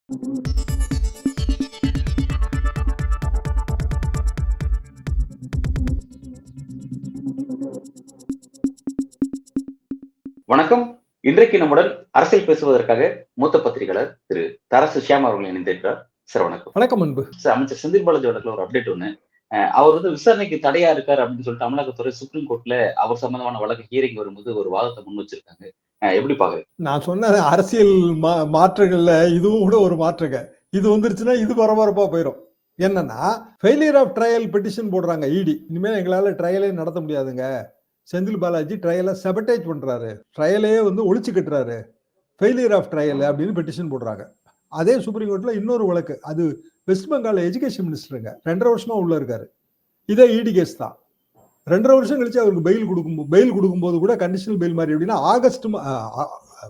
வணக்கம். இன்றைக்கு நம்முடன் அரசியல் பேசுவதற்காக மூத்த பத்திரிகையாளர் திரு தரசு ஷியாம் அவர்கள் இணைந்திருக்கிறார். சார் வணக்கம். வணக்கம் அன்பு. சார் அமைச்சர் செந்தில் பாலாஜி அவர்கள் ஒரு அப்டேட் ஒண்ணு. அவர் வந்து விசாரணைக்கு தடையா இருக்காரு அப்படின்னு சொல்லிட்டு அமலாக்கத்துறை சுப்ரீம் கோர்ட்ல அவர் சம்பந்தமான வழக்கு ஹியரிங் வரும்போது ஒரு வாதத்தை முன் வச்சிருக்காங்க. எப்படி பாக்குறீங்க? நான் சொன்ன அரசியல் மாற்றங்கள்ல இதுவும் கூட ஒரு மாற்றுங்க. இது வந்துருச்சுன்னா இது பரபரப்பா போயிடும். என்னன்னா ஃபெயிலியர் ஆஃப் ட்ரையல் பெட்டிஷன் போடுறாங்க இடி. இனிமேல் எங்களால ட்ரையலே நடத்த முடியாதுங்க. செந்தில் பாலாஜி ட்ரையலை சபட்டேஜ் பண்றாரு, ட்ரையலே வந்து ஒழிச்சு கட்டுறாரு, ஃபெயிலியர் ஆஃப் ட்ரையல் அப்படின்னு பெட்டிஷன் போடுறாங்க. அதே சுப்ரீம் கோர்ட்ல இன்னொரு வழக்கு, அது வெஸ்ட் பெங்கால் எஜுகேஷன் மினிஸ்டருங்க, 2.5 வருஷமா உள்ள இருக்காரு. இதே இடி கேஸ் தான். 2.5 வருஷம் கழிச்சு அவருக்கு பெயில் கொடுக்கும்போது கூட கண்டிஷனல் பெயில் மாதிரி எப்படின்னா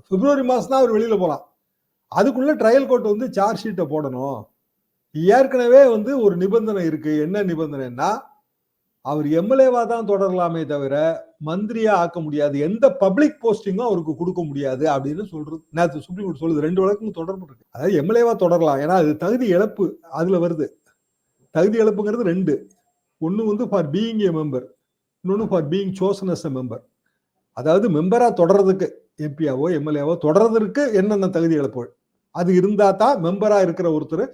பிப்ரவரி மாசம் தான் அவர் வெளியில போலாம். அதுக்குள்ள ட்ரையல் கோர்ட் வந்து சார்ஜ் ஷீட்டை போடணும். ஏற்கனவே வந்து ஒரு நிபந்தனை இருக்கு. என்ன நிபந்தனைன்னா, அவர் எம்எல்ஏவா தான் தொடரலாமே தவிர மந்திரியா ஆக்க முடியாது, எந்த பப்ளிக் போஸ்டிங்கும் அவருக்கு கொடுக்க முடியாது அப்படின்னு சொல்றது. நேற்று சுப்ரீம் கோர்ட் சொல்லுது. 2 வழக்கும் தொடர்பு இருக்கு. அதாவது எம்எல்ஏவா தொடரலாம், ஏன்னா அது தகுதி இழப்பு அதுல வருது. தகுதி இழப்புங்கிறது 2. ஒன்னு வந்து ஃபார் பீயிங் ஏ மெம்பர், இன்னொன்னு for being chosen as a member. அதாவது மெம்பரா தொடர்றதுக்கு, எம்பியாவோ எம்எல்ஏவோ தொடர்றதுக்கு என்னென்ன தகுதி இழப்புகள் அது இருந்தா தான் மெம்பரா இருக்கிற ஒருத்தர்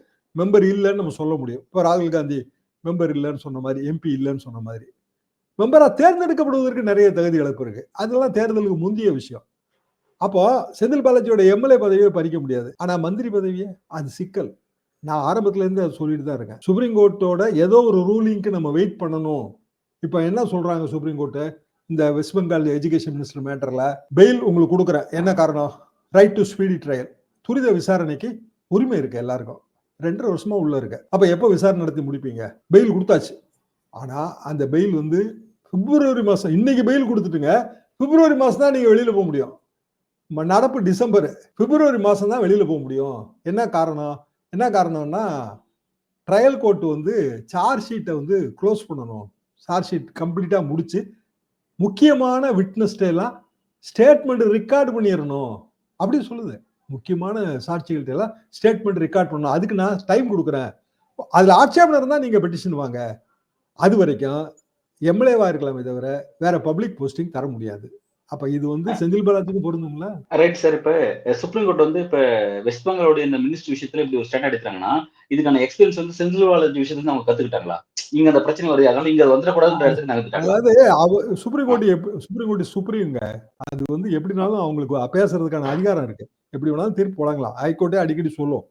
மெம்பர் இல்லைன்னு நம்ம சொல்ல முடியும். இப்போ ராகுல் காந்தி மெம்பர் இல்லைன்னு சொன்ன மாதிரி, எம்பி இல்லைன்னு சொன்ன மாதிரி, மெம்பரா தேர்ந்தெடுக்கப்படுவதற்கு நிறைய தகுதி இழப்பு இருக்கு. அதெல்லாம் தேர்தலுக்கு முந்தைய விஷயம். அப்போ செந்தில் பாலாஜியோட எம்எல்ஏ பதவியை பறிக்க முடியாது, ஆனா மந்திரி பதவியே அது சிக்கல். நான் ஆரம்பத்துல இருந்து அதை சொல்லிட்டு தான் இருக்கேன். சுப்ரீம் கோர்ட்டோட ஏதோ ஒரு ரூலிங்க்கு நம்ம வெயிட் பண்ணணும். இப்ப என்ன சொல்றாங்க சுப்ரீம் கோர்ட்டு, இந்த வெஸ்ட் பெங்கால் எஜுகேஷன் மினிஸ்டர் மேட்டர்ல பெயில் உங்களுக்கு கொடுக்குறேன். என்ன காரணம்? ரைட் டு ஸ்பீடி ட்ரையல், துரித விசாரணைக்கு உரிமை இருக்கு எல்லாருக்கும். 2.5 வருஷமா உள்ள இருக்கு. அப்ப எப்ப விசாரணை நடத்தி முடிப்பீங்க? பெயில் கொடுத்தாச்சு. ஆனா அந்த பெயில் வந்து பிப்ரவரி மாசம், இன்னைக்கு பெயில் கொடுத்துட்டுங்க, பிப்ரவரி மாசம் தான் நீங்க வெளியில போக முடியும். நடப்பு டிசம்பர், பிப்ரவரி மாசம் தான் வெளியில போக முடியும். என்ன காரணம்? என்ன காரணம்னா, ட்ரையல் கோர்ட் வந்து சார்ஜ் ஷீட்டை வந்து க்ளோஸ் பண்ணணும். சார்ஜ் ஷீட் கம்ப்ளீட்டா முடிச்சு முக்கியமான விட்னஸ் எல்லாம் ஸ்டேட்மெண்ட் ரெக்கார்டு பண்ணிடணும் அப்படின்னு சொல்லுது. முக்கியமான சாட்சிகள்ட்ட எல்லாம் ஸ்டேட்மெண்ட் ரெக்கார்ட் பண்ணணும். அதுக்கு நான் டைம் கொடுக்குறேன். அதுல ஆட்சேபனை இருந்தா நீங்க பெட்டிஷன் வாங்க. அது வரைக்கும் எம்எல்ஏவா இருக்கலாமே தவிர வேற பப்ளிக் போஸ்டிங் தர முடியாது. அப்ப இது வந்து செந்தில் பாலாஜிக்கு பொருந்துங்களா? Right sir. இப்ப சுப்ரீம் கோர்ட் வந்து இப்ப வெஸ்ட் பெங்காலோட இந்த மினிஸ்டர் விஷயத்துல இப்படி ஒரு ஸ்டாண்ட் எடுத்தாங்கன்னா, இதுக்கான எக்ஸ்பீரியன்ஸ் வந்து செந்தில் பாலாஜி விஷயத்துல அவங்க கத்துக்கிட்டாங்களா? இங்க அந்த பிரச்சனை வருது, அதனால இங்க வந்துடக்கூடாதுன்ற இடத்துக்கு நகர்ந்துட்டாங்களா? அதாவது சுப்ரீம் கோர்ட் சுப்ரீம்ங்க, அது வந்து எப்படினாலும் அவங்களுக்கு பேசுறதுக்கான அதிகாரம் இருக்கு. எப்படி வேணாலும் தீர்ப்பு வழங்கலாம். ஹைகோர்ட்டே அடிக்கடி சொல்லும்,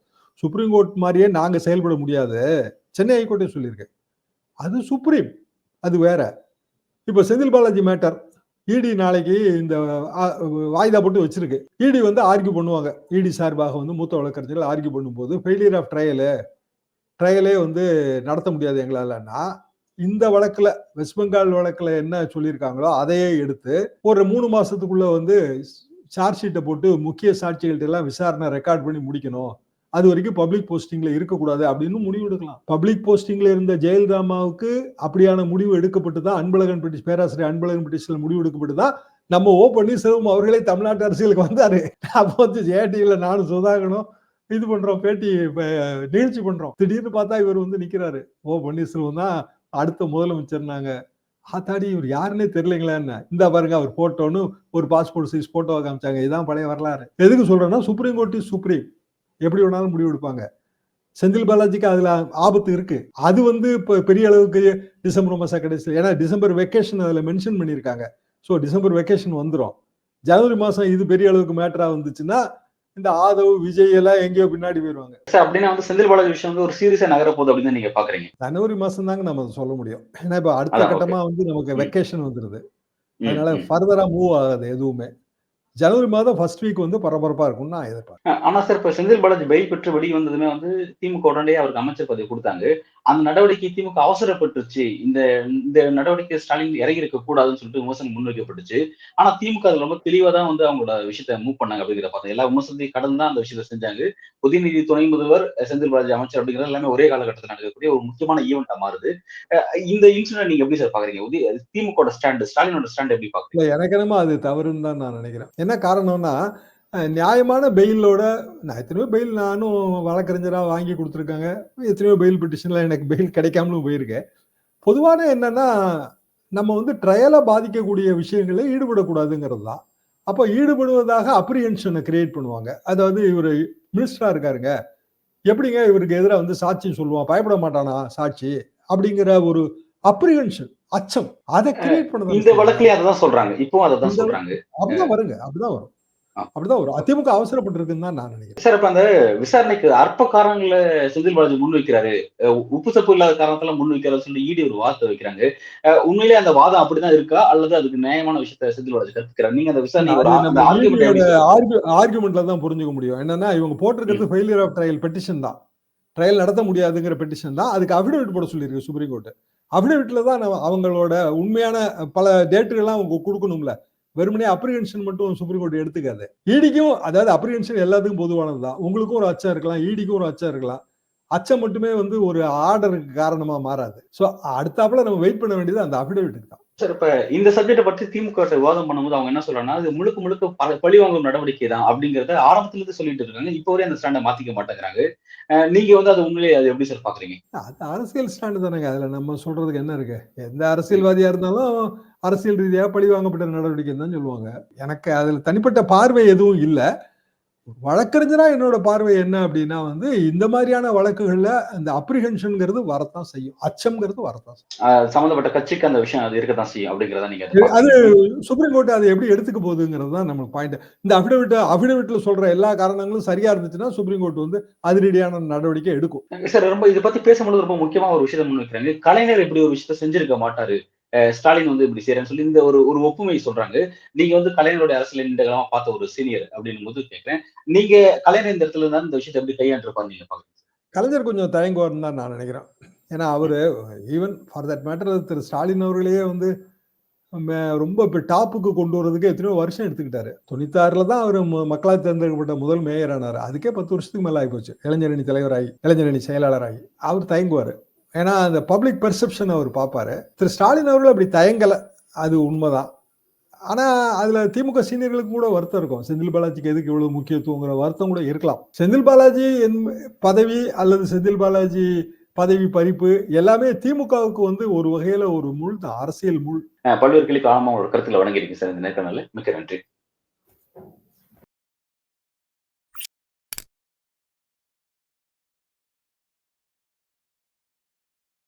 சுப்ரீம் கோர்ட் மாதிரியே நாங்க செயல்பட முடியாது. சென்னை ஹைகோர்ட்டே சொல்லியிருக்கு. அது சுப்ரீம், அது வேற. இப்ப செந்தில் பாலாஜி மேட்டர் இடி நாளைக்கு இந்த வாய்தா போட்டு வச்சிருக்கு. இடி வந்து ஆர்கியூ பண்ணுவாங்க. இடி சார்பாக வந்து மூத்த வழக்கறிஞர்கள் ஆர்கியூ பண்ணும்போது ஃபெயிலியர் ஆஃப் ட்ரையலே வந்து நடத்த முடியாது எங்களாலன்னா, இந்த வழக்குல வெஸ்ட் பெங்கால் வழக்குல என்ன சொல்லியிருக்காங்களோ அதையே எடுத்து ஒரு 3 மாசத்துக்குள்ள வந்து சார்ஜ் ஷீட்டை போட்டு முக்கிய சாட்சிகள்ட்ட எல்லாம் விசாரணை ரெக்கார்ட் பண்ணி முடிக்கணும். அது வரைக்கும் பப்ளிக் போஸ்டிங்ல இருக்கக்கூடாது அப்படின்னு முடிவு எடுக்கலாம். பப்ளிக் போஸ்டிங்ல இருந்த ஜெயலலிதாவுக்கு அப்படியான முடிவு எடுக்கப்பட்டு தான் பேராசிரியர் அன்பழகன் பெட்டிஷன்ல முடிவு எடுக்கப்பட்டு தான் நம்ம ஓ பன்னீர்செல்வம் அவர்களே தமிழ்நாட்டு அரசியலுக்கு வந்தாரு. அப்போ வந்து ஜேடியில நானும் சுதாகனும் இது பண்றோம், பேட்டி நிகழ்ச்சி பண்றோம். திடீர்னு பார்த்தா இவர் வந்து நிக்கிறாரு. ஓ பன்னீர்செல்வம் தான் அடுத்த முதலமைச்சர்னாங்க. ஆத்தாடி இவர் யாருன்னே தெரியலங்களா என்ன? இந்த பாருங்க அவர் போட்டோன்னு ஒரு பாஸ்போர்ட் சைஸ் போட்டோ காமிச்சாங்க. இதான் பழைய வரலாறு. எதுக்கு சொல்றேன்னா, சுப்ரீம் கோர்ட் இஸ் சுப்ரீம். எப்படி வேணாலும் முடிவு எடுப்பாங்க. செந்தில் பாலாஜிக்கு அதுல ஆபத்து இருக்கு. அது வந்து இப்ப பெரிய அளவுக்கு டிசம்பர் மாச கடைசியில், ஏன்னா டிசம்பர் வெக்கேஷன் அதுல மென்ஷன் பண்ணியிருக்காங்க. ஸோ டிசம்பர் வெக்கேஷன் வந்துடும். ஜனவரி மாசம் இது பெரிய அளவுக்கு மேட்டரா வந்துச்சுன்னா இந்த ஆதவ் விஜய் எல்லாம் எங்கேயோ பின்னாடி போயிருவாங்க. அப்படின்னா வந்து செந்தில் பாலாஜி விஷயம் வந்து ஒரு சீரியஸா நகர போகுது அப்படின்னு நீங்க பாக்குறீங்க? ஜனவரி மாசம் தாங்க நம்ம சொல்ல முடியும். ஏன்னா இப்ப அடுத்த கட்டமா வந்து நமக்கு வெக்கேஷன் வந்துருது. அதனால ஃபர்தரா மூவ் ஆகாது எதுவுமே. ஜனவரி மாதம் ஃபர்ஸ்ட் வீக் வந்து பரபரப்பா இருக்கும்னு நான் எதிர்பார்க்கிறேன். ஆனா சார், இப்ப செந்தில் பாலாஜி பெயில் பெற்று வெளியே வந்ததுமே வந்து திமுக உடனடியே அவருக்கு அமைச்சர் பதவி கொடுத்தாங்க. அந்த நடவடிக்கை திமுக அவசரப்பட்டுருச்சு. இந்த இந்த நடவடிக்கை ஸ்டாலின் இறங்கி இருக்க கூடாதுன்னு சொல்லிட்டு விமர்சனம் முன்வைக்கப்பட்டுச்சு. ஆனா திமுக அதுல ரொம்ப தெளிவா தான் வந்து அவங்களோட விஷயத்த மூவ் பண்ணாங்க அப்படிங்கிற பார்த்தோம். எல்லா விமர்சனத்தையும் கடந்து தான் அந்த விஷயத்த செஞ்சாங்க. உதயநிதி துணை முதல்வர், செந்தில் பாலாஜி அமைச்சர் அப்படிங்கிறது எல்லாமே ஒரே காலகட்டத்தில் நடக்கக்கூடிய ஒரு முக்கியமான ஈவெண்டா மாறுது. இந்த இன்சிடென்ட் நீங்க எப்படி சார் பாக்குறீங்க? திமுக ஸ்டாண்ட், ஸ்டாலினோட ஸ்டாண்ட் எப்படி பாக்குறீங்க? எனக்கு என்னமோ அது தவறுன்னு தான் நான் நினைக்கிறேன். என்ன காரணம்னா, நியாயமான பெயிலோட நான் எத்தனையோ பெயில் நானும் வழக்கறிஞராக வாங்கி கொடுத்துருக்காங்க. எத்தனையோ பெயில் பெட்டிஷன்ல எனக்கு பெயில் கிடைக்காமலும் போயிருக்கேன். பொதுவான என்னன்னா நம்ம வந்து ட்ரையலை பாதிக்கக்கூடிய விஷயங்களில் ஈடுபடக்கூடாதுங்கிறது தான். அப்போ ஈடுபடுவதாக அப்ரிஹென்ஷனை கிரியேட் பண்ணுவாங்க. அதாவது இவர் மினிஸ்டரா இருக்காருங்க, எப்படிங்க இவருக்கு எதிராக வந்து சாட்சி சொல்லுவான், பயப்பட மாட்டானா சாட்சி அப்படிங்கிற ஒரு அப்ரிஹென்ஷன், அச்சம், அதை கிரியேட் இந்த பண்ணதான் வழக்குலயும் அததான் சொல்றாங்க. இப்பவும் அததான் சொல்றாங்க. அப்படிதான் வருங்க, அப்படிதான் வரும், ஆ. அப்படிதான் வரும். அதிமுக அவசரப்பட்டிருக்குன்னு தான் நான் நினைக்கிறேன். சார், இப்ப அந்த விசாரணைக்கு அற்ப காரணங்கள செந்தில் பாலாஜி முன்வைக்கிறாரு. உப்பு சப்பு இல்லாத காரணத்துல முன்வைக்கிறாருன்னு சொல்லி ஈடி ஒரு வாதத்தை வைக்கிறாங்க. உண்மையிலேயே அந்த வாதம் அப்படிதான் இருக்கா? அல்லது அதுக்கு நியாயமான விஷயத்த செந்தில் பாலாஜி கற்பிக்கிறார்? நீங்க அந்த விசாரணை அது அந்த நம்ம ஆர்குமெண்ட் ஈடியோட எப்படி சார்? ஆர்குமெண்ட்ல தான் புரிஞ்சுக்க முடியும். என்னன்னா இவங்க போட்டிருக்கிறது ஃபெயிலியர் ஆஃப் ட்ரையல் பெட்டிஷன் தான். ட்ரையல் நடத்த முடியாதுங்கிற பெட்டிஷன் தான். அதுக்கு அஃபிடவிட் போட சொல்லியிருக்கு சுப்ரீம் கோர்ட். அஃபிடவிட்ல தான் அவங்களோட உண்மையான பல டேட்டுகள்லாம் அவங்க கொடுக்கணும்ல. வெறுமனே அப்ரிஹென்ஷன் மட்டும் சுப்ரீம் கோர்ட் எடுத்துக்காது. ஈடிக்கும், அதாவது அப்ரிஹென்ஷன் எல்லாத்துக்கும் பொதுவானது தான். உங்களுக்கும் ஒரு அச்சம் இருக்கலாம், ஈடிக்கும் ஒரு அச்சம் இருக்கலாம். அச்சம் மட்டுமே வந்து ஒரு ஆர்டருக்கு காரணமா மாறாது. ஸோ அடுத்தாப்புல நம்ம வெயிட் பண்ண வேண்டியது அந்த அஃபிடவிட்டுக்கு தான். சார், இப்ப இந்த சப்ஜெக்ட பத்தி திமுக விவாதம் பண்ணும்போது அவங்க என்ன சொல்றாங்கன்னா, இது முழுக்க முழுக்க பழிவாங்கும் நடவடிக்கை தான் அப்படிங்கிறத ஆரம்பத்துல இருந்து சொல்லிட்டு இருக்காங்க. இப்ப வரையும் அந்த ஸ்டாண்ட மாத்திக்க மாட்டேங்கிறாங்க. நீங்க வந்து அது உண்மையிலேயே அது எப்படி சார் பாக்குறீங்க? அது அரசியல் ஸ்டாண்டு தானேங்க. அதுல நம்ம சொல்றதுக்கு என்ன இருக்கு? எந்த அரசியல்வாதியா இருந்தாலும் அரசியல் ரீதியா பழிவாங்கப்பட்ட நடவடிக்கைன்னு தான் சொல்லுவாங்க. எனக்கு அதுல தனிப்பட்ட பார்வை எதுவும் இல்ல. வழக்கறிஞரா என்னோட பார்வை என்ன அப்படின்னா வந்து இந்த மாதிரியான வழக்குகள்ல அந்த அப்ரிஹென்ஷன்ங்கிறது வரத்தான் செய்யும், அச்சம்ங்கிறது வரத்தான் செய்யும். சம்பந்தப்பட்ட கட்சிக்கு அந்த விஷயம் அது இருக்கத்தான் செய்யும் அப்படிங்கிறத நீங்க அது பாக்குறீங்க. சுப்ரீம் கோர்ட் அதை எப்படி எடுத்துக்க போகுதுங்கிறது தான் நம்ம பாயிண்ட். இந்த அபிடவிட்ல சொல்ற எல்லா காரணங்களும் சரியா இருந்துச்சுன்னா சுப்ரீம் கோர்ட் வந்து அதிரடியான நடவடிக்கை எடுக்கும். சார், ரொம்ப இத பத்தி பேசும்போது ரொம்ப முக்கியமா ஒரு விஷயத்த முன்வைக்கிறாங்க. கலைஞர் இப்படி ஒரு விஷயத்த செஞ்சிருக்க மாட்டாரு. ஸ்டாலின் வந்து இப்படி செய்றேன்னு சொல்லி இந்த ஒரு ஒரு ஒப்புமை சொல்றாங்க. நீங்க வந்து கலைஞருடைய அரசியல நீண்ட காலமா பார்த்த ஒரு சீனியர் அப்படின்னும்போது கேட்கிறேன். நீங்க கலைஞர் இந்த இடத்துல இருந்தா இந்த விஷயத்த எப்படி கையாண்டிருப்பாருன்னு நீங்க பாக்குறீங்க? கலைஞர் கொஞ்சம் தயங்குவார்னு தான் நான் நினைக்கிறேன். ஏன்னா அவரு ஈவன் ஃபார் தட் மேட்டர் திரு ஸ்டாலின் அவர்களையே வந்து ரொம்ப இப்போ டாப்புக்கு கொண்டு வரதுக்கு எத்தனையோ வருஷம் எடுத்துக்கிட்டாரு. 96ல தான் அவர் மக்களால் தேர்ந்தெடுக்கப்பட்ட முதல் மேயர் ஆனார். அதுக்கே 10 வருஷத்துக்கு மேல ஆகிப்போச்சு. இளைஞரணி தலைவராகி, இளைஞரணி செயலாளராகி அவர் தயங்குவார். ஏன்னா அந்த பப்ளிக் பெர்செப்ஷன் அவர் பார்ப்பாரு. திரு ஸ்டாலின் அவர்கள் அப்படி தயங்கலை, அது உண்மைதான். ஆனா அதுல திமுக சீனியர்களுக்கு கூட வருத்தம் இருக்கும். செந்தில் பாலாஜிக்கு எதுக்கு இவ்வளவு முக்கியத்துவங்கிற வருத்தம் கூட இருக்கலாம். செந்தில் பாலாஜி பதவி அல்லது செந்தில் பாலாஜி பதவி பறிப்பு எல்லாமே திமுகவுக்கு வந்து ஒரு வகையில ஒரு முள் தான், அரசியல் முள். பல்வேறு கேள்விக்கு ஆழமா ஒரு கருத்துல வழங்கியிருக்கீங்க சார் இந்த நேர்காணல்ல. மிக்க நன்றி.